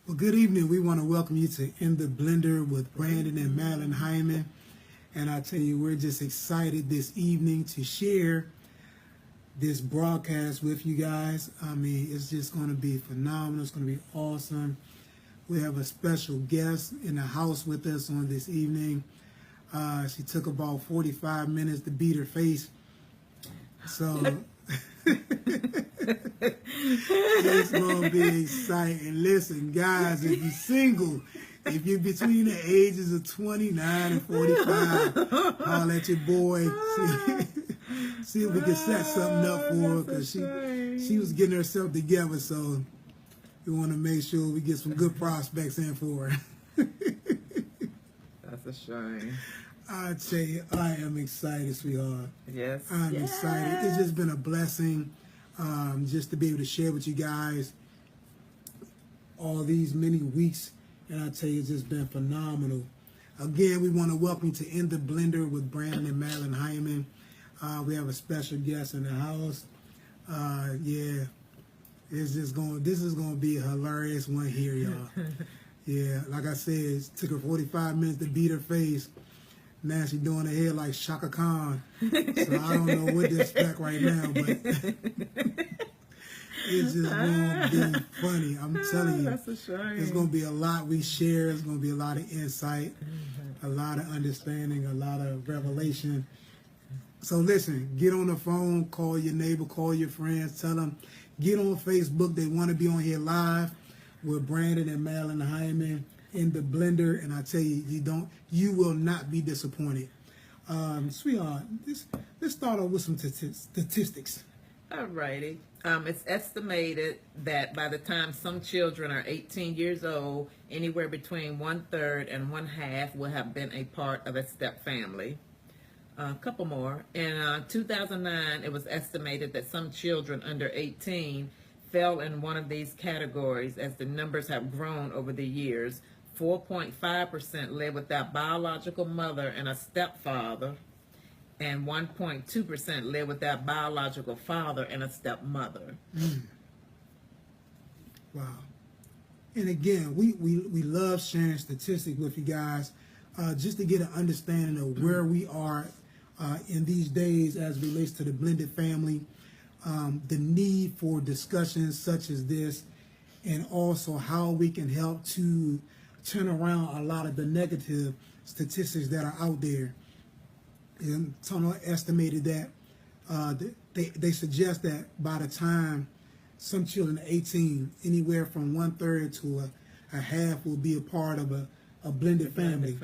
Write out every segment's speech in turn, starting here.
Well, good evening. We want to welcome you to In the Blender with Brandon and Madeline Hyman. And I tell you, we're just excited this evening to share this broadcast with you guys. I mean, it's just going to be phenomenal. It's going to be awesome. We have a special guest in the house with us on this evening. She took about 45 minutes to beat her face. So it's going to be exciting. Listen, guys, if you're single, if you're between the ages of 29 and 45, holler at your boy. See if we can set something up for her, because she was getting herself together, so we want to make sure we get some good prospects in for her. That's a shame. I tell you, I am excited, sweetheart. Yes. I'm excited. It's just been a blessing just to be able to share with you guys all these many weeks. And I tell you, it's just been phenomenal. Again, we want to welcome you to In the Blender with Brandon and Madeline Hyman. We have a special guest in the house. Yeah, this is going to be a hilarious one here, y'all. Yeah, like I said, it took her 45 minutes to beat her face. Now she's doing her hair like Shaka Khan. So I don't know what to expect right now, but it's just going to be funny. I'm telling you. That's a shame. It's going to be a lot we share. It's going to be a lot of insight, a lot of understanding, a lot of revelation. So listen, get on the phone, call your neighbor, call your friends, tell them, get on Facebook. They want to be on here live with Brandon and Madeline Hyman in the Blender, and I tell you, you will not be disappointed. Sweetheart, let's start off with some statistics. All righty. It's estimated that by the time some children are 18 years old, anywhere between 1/3 and 1/2 will have been a part of a step family. A couple more. In 2009, it was estimated that some children under 18 fell in one of these categories, as the numbers have grown over the years. 4.5% live without biological mother and a stepfather, and 1.2% live without biological father and a stepmother. Wow. And again, we love sharing statistics with you guys just to get an understanding of where we are in these days as it relates to the blended family, the need for discussions such as this, and also how we can help to turn around a lot of the negative statistics that are out there. And Tono estimated that they suggest that by the time some children are 18, anywhere from 1/3 to a half will be a part of a blended family.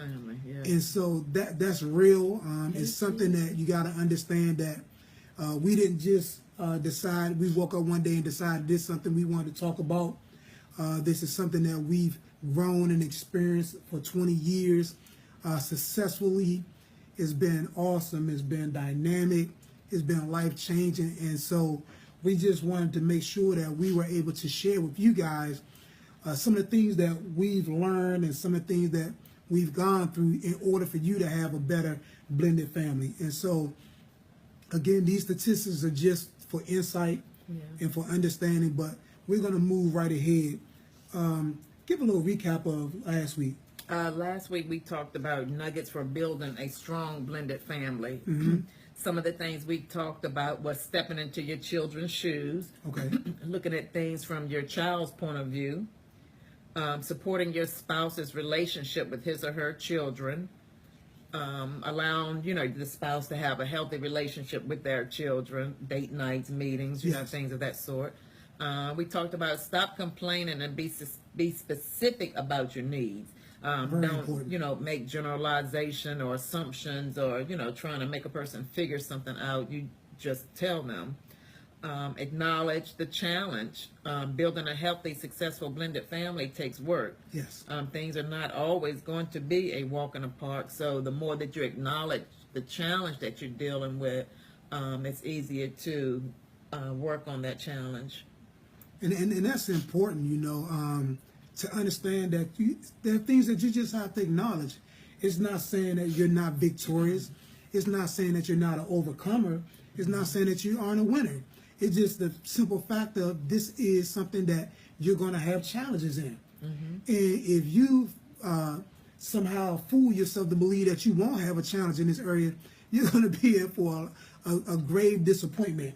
Yeah. And so that's real. It's something that you got to understand, that we didn't just decide, we woke up one day and decided this is something we wanted to talk about. This is something that we've grown and experienced for 20 years successfully. It's been awesome. It's been dynamic. It's been life-changing. And so we just wanted to make sure that we were able to share with you guys some of the things that we've learned and some of the things that we've gone through in order for you to have a better blended family. And so, again, these statistics are just for insight and for understanding, but we're going to move right ahead. Give a little recap of last week. Last week we talked about nuggets for building a strong blended family. Some of the things we talked about was stepping into your children's shoes, looking at things from your child's point of view, supporting your spouse's relationship with his or her children, allowing the spouse to have a healthy relationship with their children, date nights, meetings, things of that sort. We talked about stop complaining and be specific about your needs. Don't make generalization or assumptions, or trying to make a person figure something out. You just tell them. Acknowledge the challenge. Building a healthy, successful blended family takes work. Yes. Things are not always going to be a walk in the park. So the more that you acknowledge the challenge that you're dealing with, it's easier to work on that challenge. And that's important, to understand that there are things that you just have to acknowledge. It's not saying that you're not victorious. It's not saying that you're not an overcomer. It's not saying that you aren't a winner. It's just the simple fact of this is something that you're going to have challenges in. And if you somehow fool yourself to believe that you won't have a challenge in this area, you're going to be in for a grave disappointment,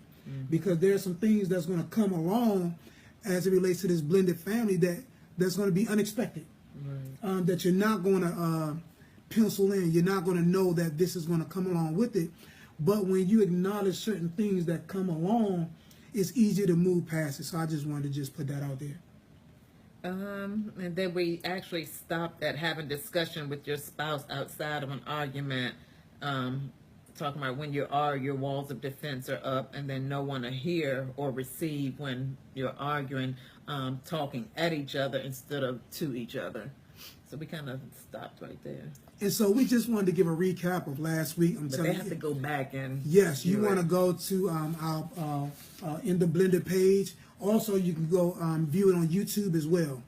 because there are some things that's going to come along as it relates to this blended family that's going to be unexpected, that you're not going to pencil in. You're not going to know that this is going to come along with it. But when you acknowledge certain things that come along, it's easier to move past it. So I just wanted to just put that out there. And then we actually stopped at having discussion with your spouse outside of an argument, talking about when your walls of defense are up, and then no one to hear or receive when you're arguing, talking at each other instead of to each other. So we kind of stopped right there. And so we just wanted to give a recap of last week. But they have to go back and... Yes, you want to go to our In the Blended page. Also, you can go view it on YouTube as well.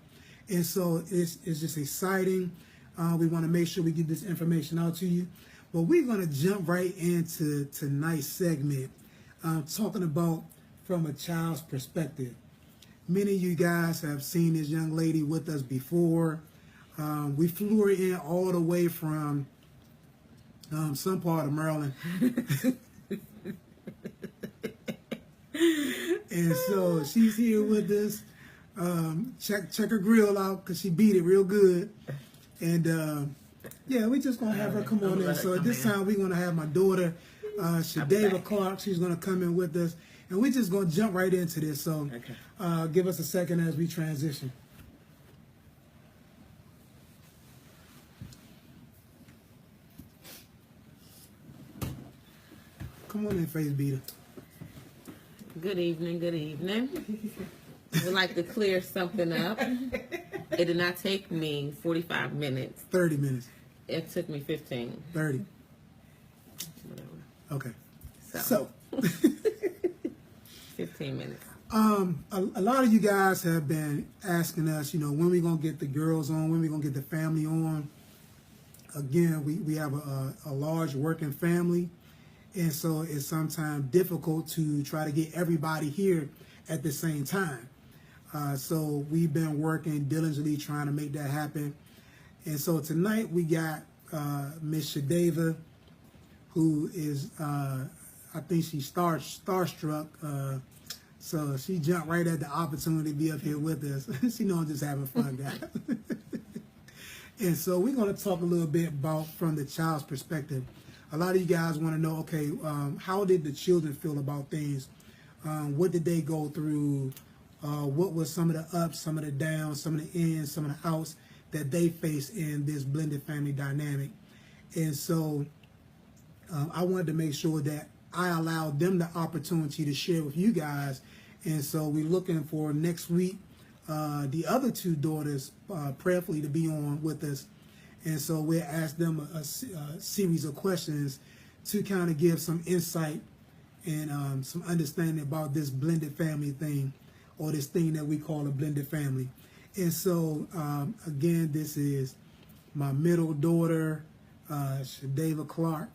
And so it's just exciting. We want to make sure we get this information out to you. But we're going to jump right into tonight's segment, talking about from a child's perspective. Many of you guys have seen this young lady with us before. We flew her in all the way from some part of Maryland. And so she's here with us. Check her grill out, because she beat it real good. And yeah, we're just going to have her come on in. So at this time, we're going to have my daughter, Shadava Clark. She's going to come in with us. And we're just going to jump right into this. So give us a second as we transition. Come on in, Face Beater. Good evening, good evening. We'd like to clear something up. It did not take me 45 minutes. 30 minutes. It took me 15. 30. Whatever. Okay. So 15 minutes. A lot of you guys have been asking us, when we going to get the girls on, when we going to get the family on. Again, we have a large working family. And so it's sometimes difficult to try to get everybody here at the same time. So we've been working diligently trying to make that happen. And so tonight we got Miss Shadava, who is, I think she's starstruck. So she jumped right at the opportunity to be up here with us. She knows I'm just having fun, guys. And so we're going to talk a little bit about from the child's perspective. A lot of you guys want to know, okay, how did the children feel about things? What did they go through? What was some of the ups, some of the downs, some of the ins, some of the outs that they faced in this blended family dynamic? And so I wanted to make sure that I allowed them the opportunity to share with you guys. And so we're looking for next week, the other two daughters prayerfully to be on with us. And so we'll ask them a series of questions to kind of give some insight and some understanding about this blended family thing, or this thing that we call a blended family. And so, again, this is my middle daughter, Shadava Clark.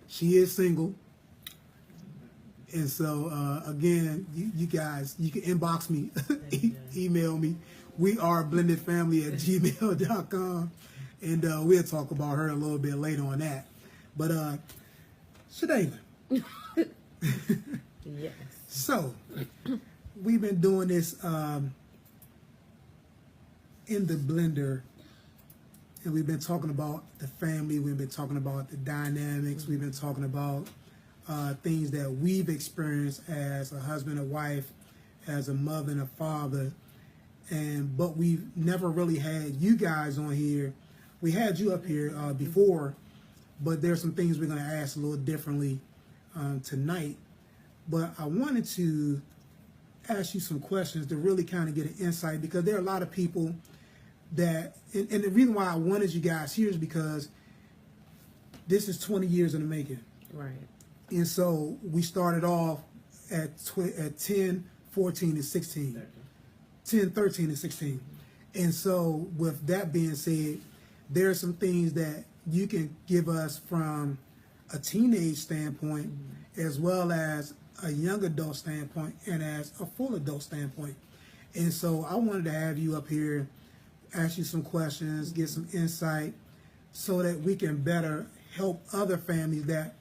She is single. And so, again, you guys, you can inbox me, email me. We are blendedfamily@gmail.com, and we'll talk about her a little bit later on that. But Shadava. Yes. So we've been doing this in the blender, and we've been talking about the family. We've been talking about the dynamics. We've been talking about things that we've experienced as a husband and wife, as a mother and a father. But we've never really had you guys on here. We had you up here before, but there's some things we're going to ask a little differently tonight. But I wanted to ask you some questions to really kind of get an insight, because there are a lot of people that, and the reason why I wanted you guys here is because this is 20 years in the making. Right. And so we started off at 10, 14, and 16. 10, 13, and 16. And so with that being said, there are some things that you can give us from a teenage standpoint, as well as a young adult standpoint, and as a full adult standpoint. And so I wanted to have you up here, ask you some questions, get some insight, so that we can better help other families that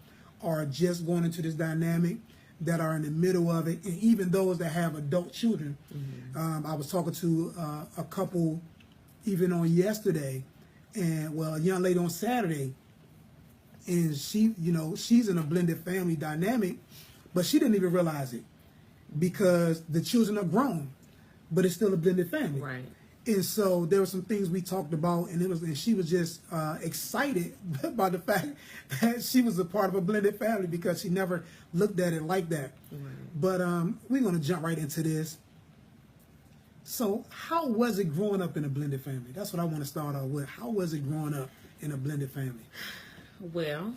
are just going into this dynamic, that are in the middle of it, and even those that have adult children. I was talking to a couple even on yesterday, and well, a young lady on Saturday, and she, you know, she's in a blended family dynamic, but she didn't even realize it because the children are grown, but it's still a blended family. Right. And so there were some things we talked about, and she was just excited by the fact that she was a part of a blended family because she never looked at it like that. Right. But we're going to jump right into this. So how was it growing up in a blended family? That's what I want to start off with. How was it growing up in a blended family? Well,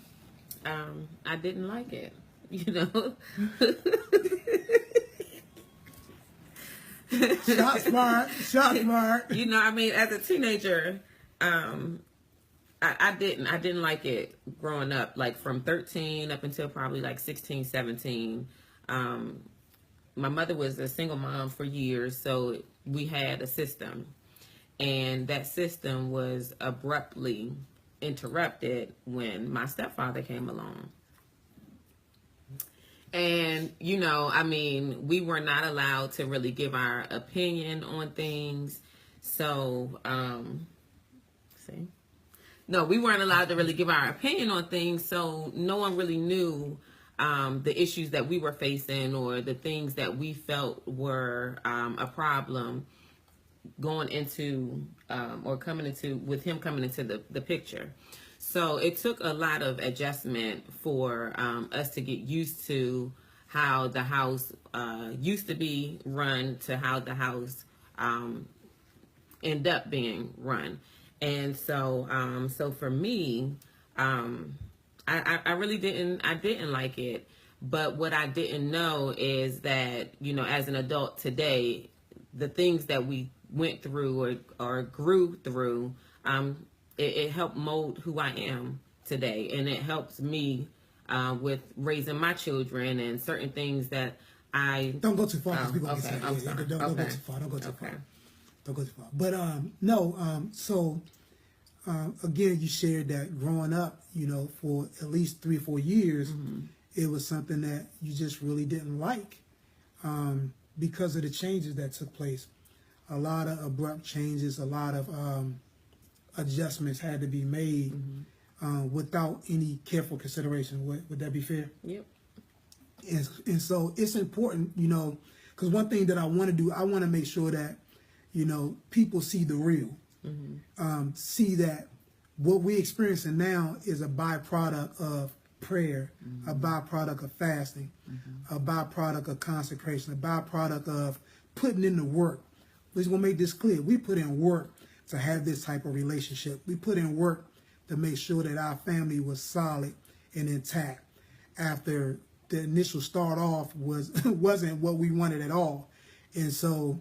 I didn't like it, you know. Shots fired. You know, I mean, as a teenager, I didn't like it growing up, like from 13 up until probably like 16, 17. My mother was a single mom for years, so we had a system, and that system was abruptly interrupted when my stepfather came along. And, you know, I mean, we were not allowed to really give our opinion on things. So, we weren't allowed to really give our opinion on things. So no one really knew the issues that we were facing or the things that we felt were a problem going into with him coming into the picture. So it took a lot of adjustment for us to get used to how the house used to be run to how the house ended up being run. And so so for me, I really didn't like it. But what I didn't know is that, you know, as an adult today, the things that we went through or grew through, it helped mold who I am today, and it helps me with raising my children and certain things that I don't go too far. Oh, Don't go too far. Don't go too far. But so again, you shared that growing up, you know, for at least 3 or 4 years, it was something that you just really didn't like because of the changes that took place. A lot of abrupt changes, a lot of adjustments had to be made without any careful consideration. Would that be fair? Yep. And so it's important, you know, because one thing that I want to do, I want to make sure that, you know, people see the real, see that what we're experiencing now is a byproduct of prayer, a byproduct of fasting, a byproduct of consecration, a byproduct of putting in the work. We're just going to make this clear. We put in work to have this type of relationship. We put in work to make sure that our family was solid and intact after the initial start off wasn't what we wanted at all. And so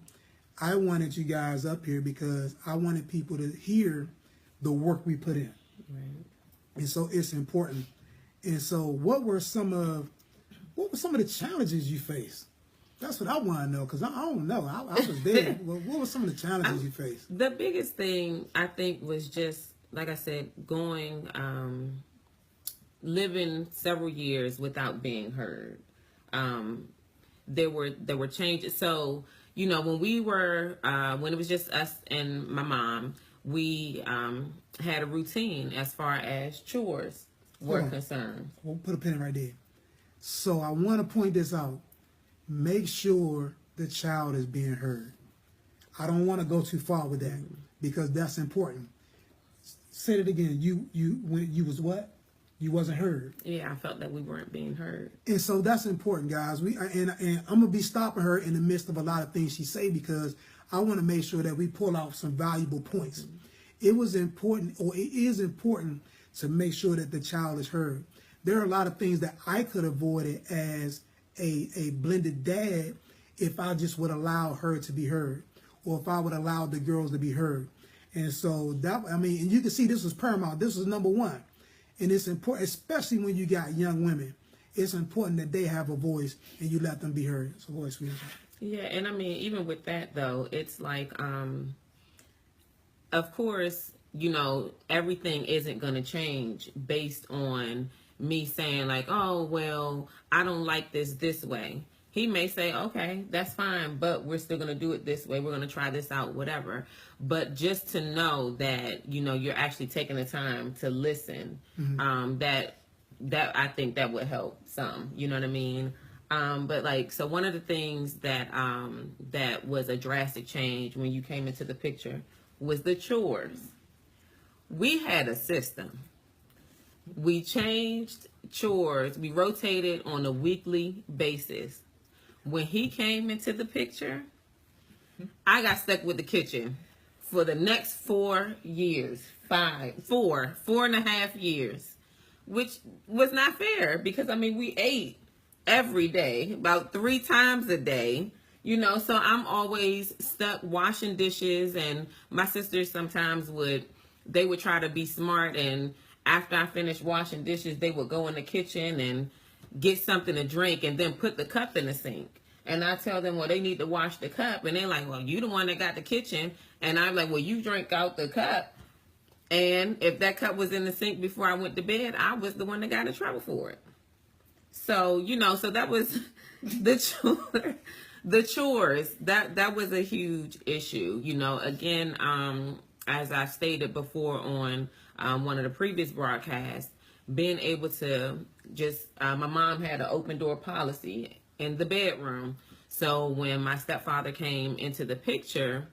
I wanted you guys up here because I wanted people to hear the work we put in. Right. And so it's important. And so what were some of the challenges you faced? That's what I want to know, because I don't know. I was there. What were some of the challenges you faced? The biggest thing, I think, was just, like I said, going, living several years without being heard. There were changes. So, you know, when it was just us and my mom, we had a routine as far as chores were concerned. We'll put a pin right there. So I want to point this out. Make sure the child is being heard. I don't want to go too far with that because that's important. Say it again. When you was what? You wasn't heard. Yeah, I felt that we weren't being heard. And so that's important, guys. And I'm gonna be stopping her in the midst of a lot of things she say because I want to make sure that we pull out some valuable points. It was important, or it is important, to make sure that the child is heard. There are a lot of things that I could avoid it as a blended dad if I just would allow her to be heard, or if I would allow the girls to be heard. And so that, I mean, and you can see this was paramount. This was number one. And it's important, especially when you got young women, it's important that they have a voice and you let them be heard. So, voice, sweetheart. Yeah, and I mean, even with that though, it's like, of course, you know, everything isn't going to change based on me saying like, oh, well, I don't like this way. He may say, okay, that's fine, but we're still going to do it this way. We're going to try this out, whatever. But just to know that, you know, you're actually taking the time to listen, that I think that would help some, you know what I mean? But like, so one of the things that that was a drastic change when you came into the picture was the chores. We had a system. We changed chores. We rotated on a weekly basis. When he came into the picture, I got stuck with the kitchen for the next 4 years, 4.5 years, which was not fair because, I mean, we ate every day, about 3 times a day. You know, so I'm always stuck washing dishes, and my sisters sometimes would try to be smart, and after I finished washing dishes, they would go in the kitchen and get something to drink and then put the cup in the sink. And I tell them, well, they need to wash the cup. And they're like, well, you the one that got the kitchen. And I'm like, well, you drank out the cup. And if that cup was in the sink before I went to bed, I was the one that got in trouble for it. So, you know, so that was the chore. The chores, that was a huge issue. You know, again, as I stated before on one of the previous broadcasts, being able to just, my mom had an open door policy in the bedroom. So when my stepfather came into the picture,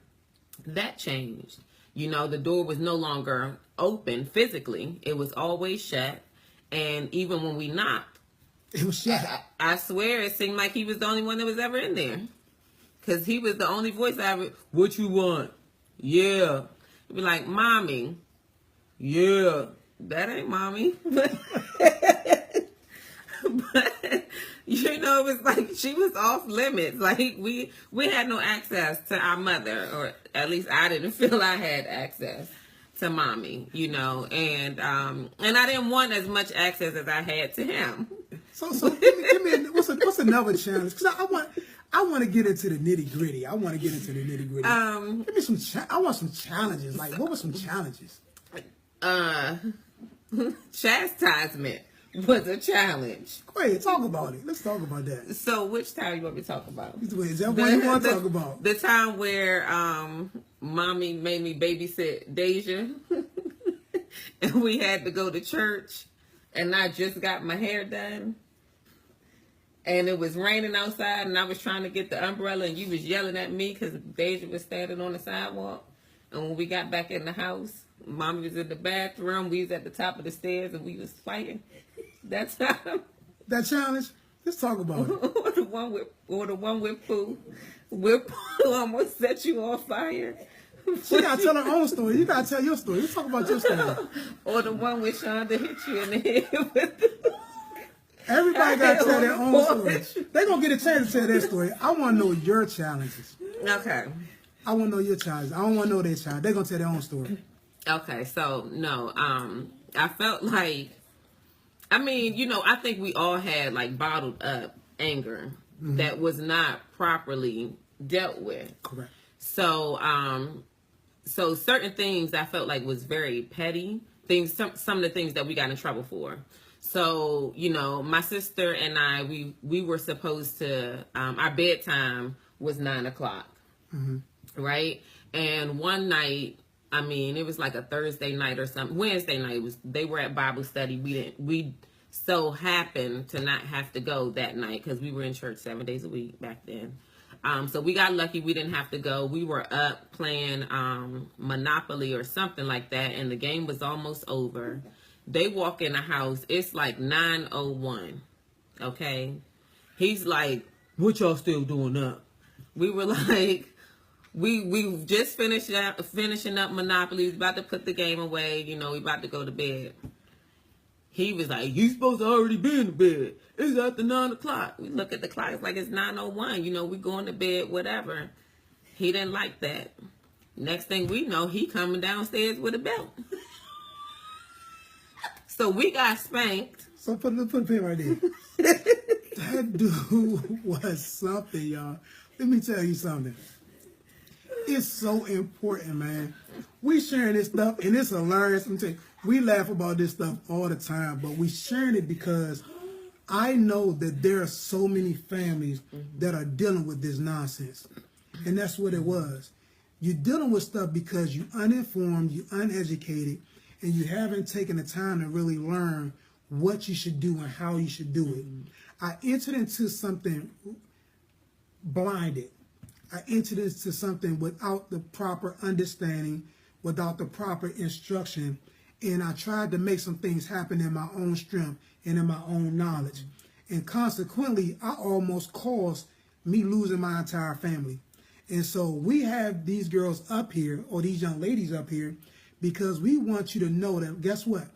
that changed. You know, the door was no longer open physically. It was always shut. And even when we knocked, it was shut. I swear it seemed like he was the only one that was ever in there. Because he was the only voice I ever, what you want? Yeah. He'd be like, Mommy. Yeah. That ain't Mommy. But, you know, it was like she was off limits. Like, we had no access to our mother. Or at least I didn't feel I had access to Mommy, you know. And I didn't want as much access as I had to him. So give me what's another challenge? Because I want to get into the nitty gritty. Give me some. I want some challenges. Like, what were some challenges? Chastisement was a challenge. Go ahead, talk about it. Let's talk about that. So, which time you want me to talk about? Is that what you want to talk about? The time where Mommy made me babysit Deja, and we had to go to church, and I just got my hair done. And it was raining outside, and I was trying to get the umbrella, and you was yelling at me because Deja was standing on the sidewalk. And when we got back in the house, Mommy was in the bathroom. We was at the top of the stairs, and we was fighting. That time. That challenge? Let's talk about it. or the one with Pooh. Where Pooh almost set you on fire. She gotta tell her own story. You gotta tell your story. Let's talk about your story. Or the one where Shonda hit you in the head with the... Everybody got to tell their own story. They're going to get a chance to tell their story. I want to know your challenges. Okay. I want to know your challenges. I don't want to know their challenge. They're going to tell their own story. Okay, so, no. I felt like, I mean, you know, I think we all had, like, bottled up anger that was not properly dealt with. Correct. So, so certain things I felt like was very petty. Some of the things that we got in trouble for. So, you know, my sister and I, we were supposed to, our bedtime was 9:00, right? And one night, I mean, it was like a Thursday night or something. Wednesday night, they were at Bible study. We so happened to not have to go that night because we were in church 7 days a week back then. So we got lucky. We didn't have to go. We were up playing Monopoly or something like that, and the game was almost over. They walk in the house. It's like 9:01. Okay, he's like, "What y'all still doing up?" We were like, "We just finishing up Monopoly. We was about to put the game away. You know, we about to go to bed." He was like, "You supposed to already be in the bed. It's after 9:00." We look at the clock. It's like it's 9:01. You know, we going to bed, whatever. He didn't like that. Next thing we know, he coming downstairs with a belt. So we got spanked. So put a pin right there. That dude was something, y'all. Let me tell you something. It's so important, man. We sharing this stuff, and it's hilarious. I'm telling you, we laugh about this stuff all the time, but we sharing it because I know that there are so many families that are dealing with this nonsense. And that's what it was. You're dealing with stuff because you're uninformed, you're uneducated, and you haven't taken the time to really learn what you should do and how you should do it. I entered into something blinded. I entered into something without the proper understanding, without the proper instruction, and I tried to make some things happen in my own strength and in my own knowledge. And consequently, I almost caused me losing my entire family. And so we have these girls up here, or these young ladies up here, because we want you to know that, guess what?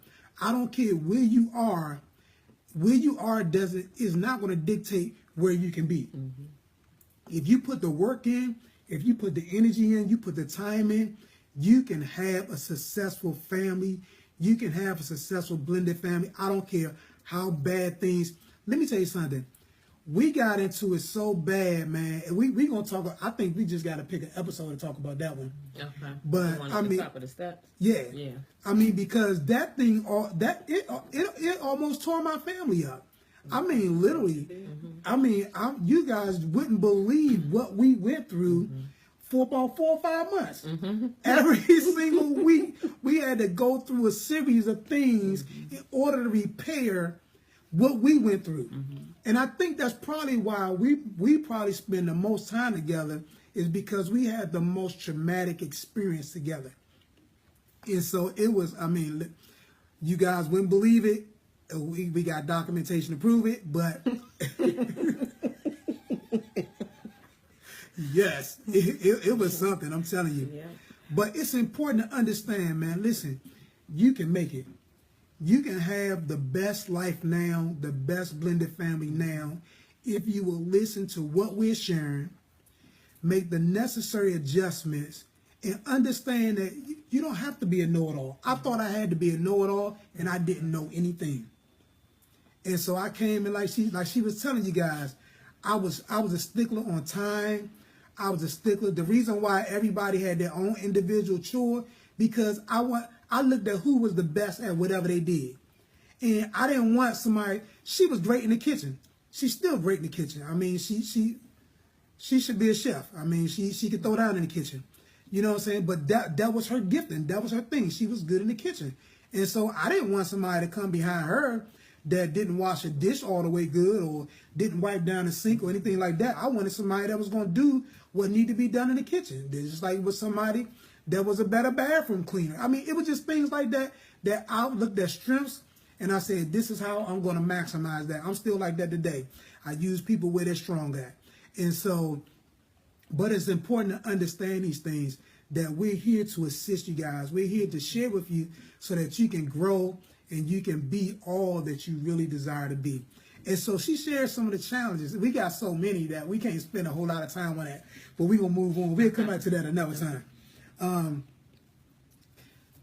I don't care where you are is not going to dictate where you can be. If you put the work in, if you put the energy in, you put the time in, you can have a successful family. You can have a successful blended family. I don't care how bad things. Let me tell you something. We got into it so bad, man. And we gonna talk. I think we just got to pick an episode to talk about that one. Okay. But I mean, top of the steps. Yeah. I mean, because that thing, it almost tore my family up. I mean, literally. I mean, you guys wouldn't believe what we went through for about 4 or 5 months. Every single week, we had to go through a series of things in order to repair what we went through. And I think that's probably why we probably spend the most time together, is because we had the most traumatic experience together. And so it was, I mean, you guys wouldn't believe it. We got documentation to prove it, but yes, it was something, I'm telling you. Yeah. But it's important to understand, man, listen, you can make it. You can have the best life now, the best blended family now, if you will listen to what we're sharing, make the necessary adjustments, and understand that you don't have to be a know-it-all. I thought I had to be a know-it-all, and I didn't know anything. And so I came, and like she was telling you guys, I was a stickler on time. I was a stickler. The reason why everybody had their own individual chore, because I looked at who was the best at whatever they did. And I didn't want somebody. She was great in the kitchen. She's still great in the kitchen. I mean, she should be a chef. I mean, she could throw down in the kitchen. You know what I'm saying? But that was her gifting. That was her thing. She was good in the kitchen. And so I didn't want somebody to come behind her that didn't wash a dish all the way good, or didn't wipe down the sink or anything like that. I wanted somebody that was going to do what needed to be done in the kitchen. Just like with somebody that was a better bathroom cleaner. I mean, it was just things like that I looked at strengths, and I said, this is how I'm going to maximize that. I'm still like that today. I use people where they're strong at. And so, but it's important to understand these things, that we're here to assist you guys. We're here to share with you so that you can grow and you can be all that you really desire to be. And so she shared some of the challenges. We got so many that we can't spend a whole lot of time on that, but we're going to move on. We'll come back to that another time.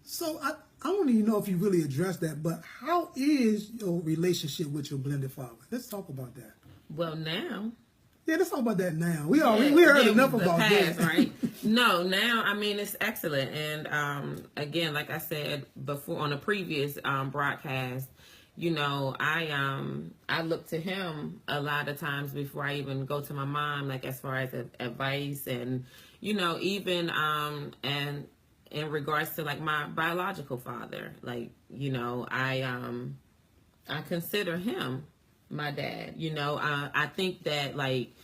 So I don't even know if you really addressed that, but how is your relationship with your blended father? Let's talk about that. Well, now. Yeah, let's talk about that now. We heard enough about past, that. Right? No, now, I mean, it's excellent. And again, like I said before on a previous broadcast, you know, I look to him a lot of times before I even go to my mom, like as far as advice, and, you know, even and in regards to like my biological father, like, you know, I consider him my dad. You know, I think that like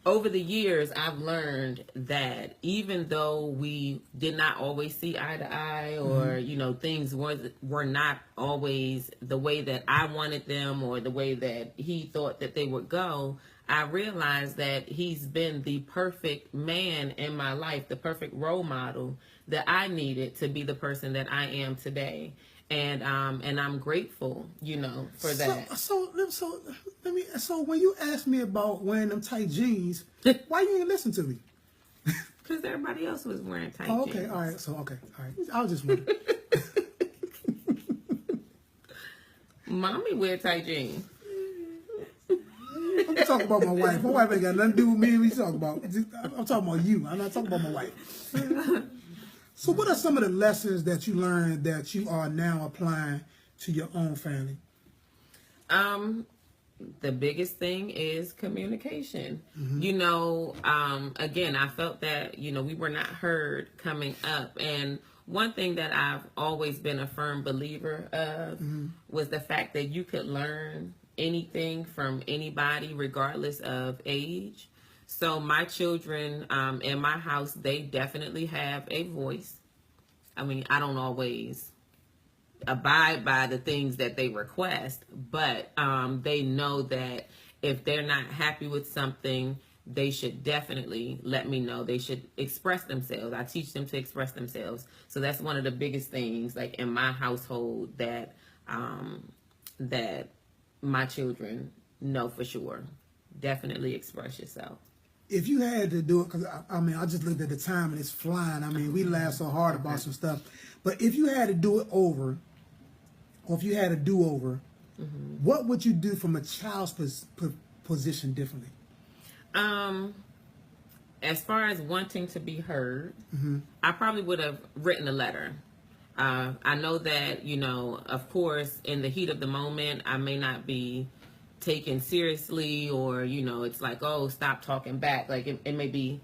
over the years I've learned that even though we did not always see eye to eye, or you know, things were not always the way that I wanted them or the way that he thought that they would go, I realized that he's been the perfect man in my life, the perfect role model that I needed to be the person that I am today. And I'm grateful, you know, for that. So when you asked me about wearing them tight jeans, why you didn't listen to me? Because everybody else was wearing tight jeans. Okay, all right. So okay, all right. I was just wondering. Mommy wear tight jeans. I'm talking about my wife. My wife ain't got nothing to do with me. What you talking about? I'm talking about you. I'm not talking about my wife. So what are some of the lessons that you learned that you are now applying to your own family? The biggest thing is communication. You know, again, I felt that, you know, we were not heard coming up. And one thing that I've always been a firm believer of was the fact that you could learn anything from anybody, regardless of age. So my children in my house, they definitely have a voice. I mean, I don't always abide by the things that they request, but they know that if they're not happy with something, they should definitely let me know. They should express themselves. I teach them to express themselves. So that's one of the biggest things, like in my household, that that my children know for sure. Definitely express yourself. If you had to do it, because I mean, I just looked at the time and it's flying. I mean, we laughed so hard about some stuff. But if you had to do it over, or if you had a do-over, what would you do from a child's position differently? As far as wanting to be heard, I probably would have written a letter. I know that, you know, of course, in the heat of the moment, I may not be taken seriously, or, you know, it's like, oh, stop talking back. Like it may be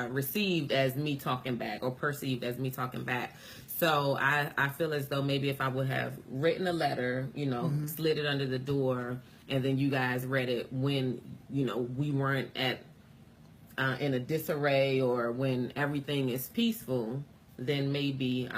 received as me talking back or perceived as me talking back. So I feel as though maybe if I would have written a letter, you know, slid it under the door, and then you guys read it when, you know, we weren't at in a disarray, or when everything is peaceful, then maybe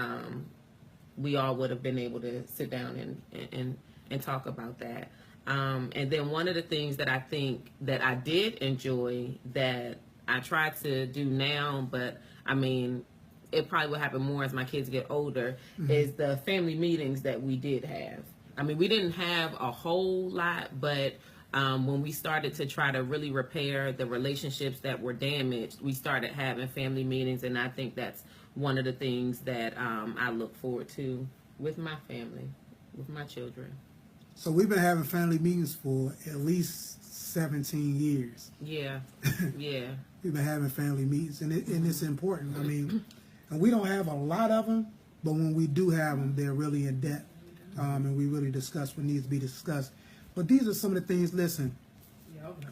we all would have been able to sit down and talk about that. And then one of the things that I think that I did enjoy that I try to do now, but I mean, it probably will happen more as my kids get older, is the family meetings that we did have. I mean, we didn't have a whole lot, but when we started to try to really repair the relationships that were damaged, we started having family meetings, and I think that's one of the things that I look forward to with my family, with my children. So we've been having family meetings for at least 17 years. Yeah, yeah. We've been having family meetings, and it's important. I mean, and we don't have a lot of them, but when we do have them, they're really in depth, and we really discuss what needs to be discussed. But these are some of the things, listen,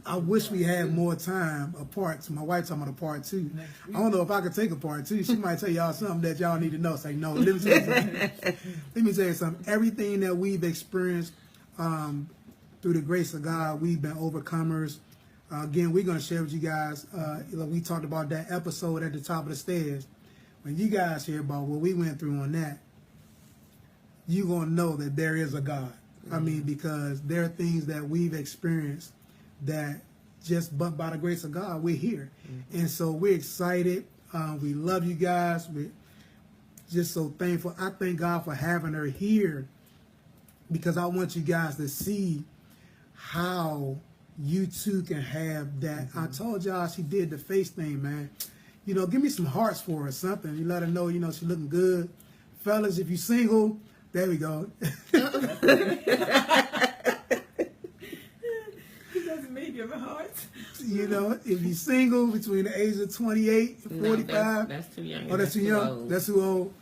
I wish we had more time apart. So my wife talking about a part two. I don't know if I could take a part two. She might tell y'all something that y'all need to know. Say, no, let me tell you something. Let me tell you something. Everything that we've experienced through the grace of God, we've been overcomers. Again, we're going to share with you guys, we talked about that episode at the top of the stairs. When you guys hear about what we went through on that, you're going to know that there is a God. I mean, because there are things that we've experienced that just but by the grace of God, we're here. And so we're excited. We love you guys. We're just so thankful. I thank God for having her here, because I want you guys to see how you too can have that. I told y'all she did the face thing, man. You know, give me some hearts for her or something. You let her know, you know, she's looking good. Fellas, if you're single, there we go. He doesn't make your heart. You know, if you're single between the age of 28 and 45. No, that's too young. Oh, that's too young? Old. That's too old.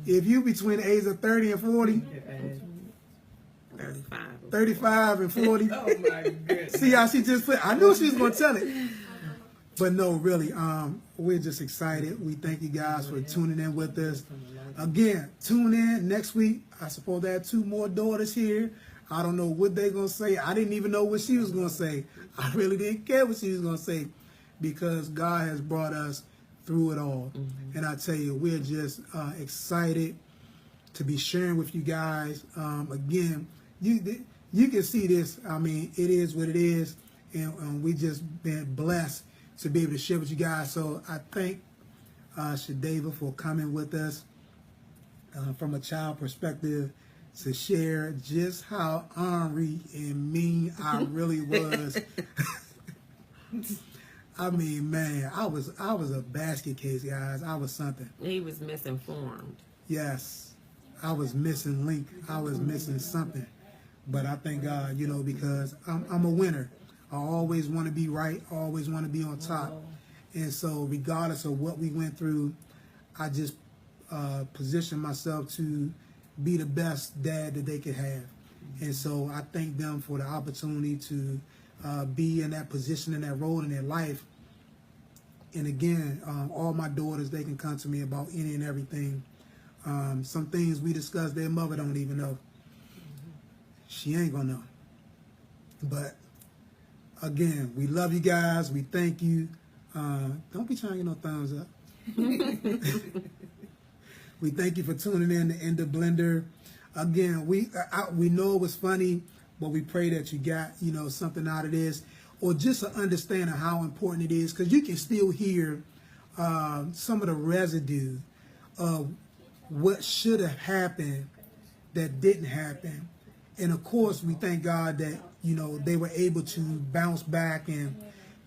If you between the age of 30 and 40. 35 and 40. Oh my goodness. See how she just put, I knew she was going to tell it. But no, really, we're just excited. We thank you guys for tuning in with us. Again, tune in next week. I suppose there are 2 more daughters here. I don't know what they're going to say. I didn't even know what she was going to say. I really didn't care what she was going to say, because God has brought us through it all. And I tell you, we're just excited to be sharing with you guys. Again, you can see this. I mean, it is what it is. And we just been blessed to be able to share with you guys. So I thank Shadava for coming with us from a child perspective to share just how ornery and mean I really was. I mean, man, I was a basket case, guys. I was something. He was misinformed. Yes, I was missing link. I was missing something. But I thank God, you know, because I'm a winner. I always want to be right. I always want to be on top. Wow. And so regardless of what we went through, I just position myself to be the best dad that they could have. And so I thank them for the opportunity to be in that position, in that role in their life. And again, all my daughters, they can come to me about any and everything. Some things we discuss, their mother don't even know. She ain't gonna know. But again, we love you guys. We thank you. Don't be trying to get no thumbs up. We thank you for tuning in the Blender. Again, we know it was funny, but we pray that you got something out of this, or just an understanding of how important it is, because you can still hear some of the residue of what should have happened that didn't happen. And of course, we thank God that they were able to bounce back and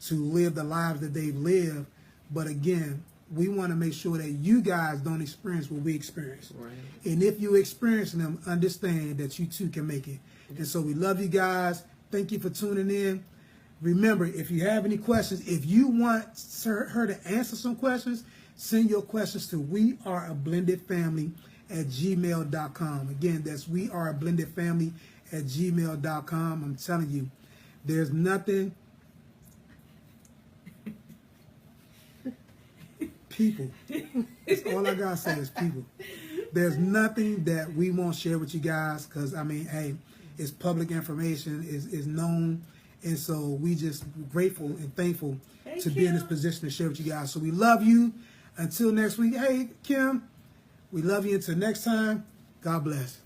to live the lives that they've lived. But again, we want to make sure that you guys don't experience what we experienced. Right. And if you experience them, understand that you too can make it. And so we love you guys. Thank you for tuning in. Remember, if you have any questions, if you want her to answer some questions, send your questions to weareablendedfamily@gmail.com. Again, that's weareablendedfamily@gmail.com. I'm telling you, there's nothing. People. That's all I gotta say is people. There's nothing that we won't share with you guys, because hey, it's public information, is known, and so we just grateful and thankful to be in this position to share with you guys. So we love you. Until next week. Hey, Kim, we love you. Until next time, God bless.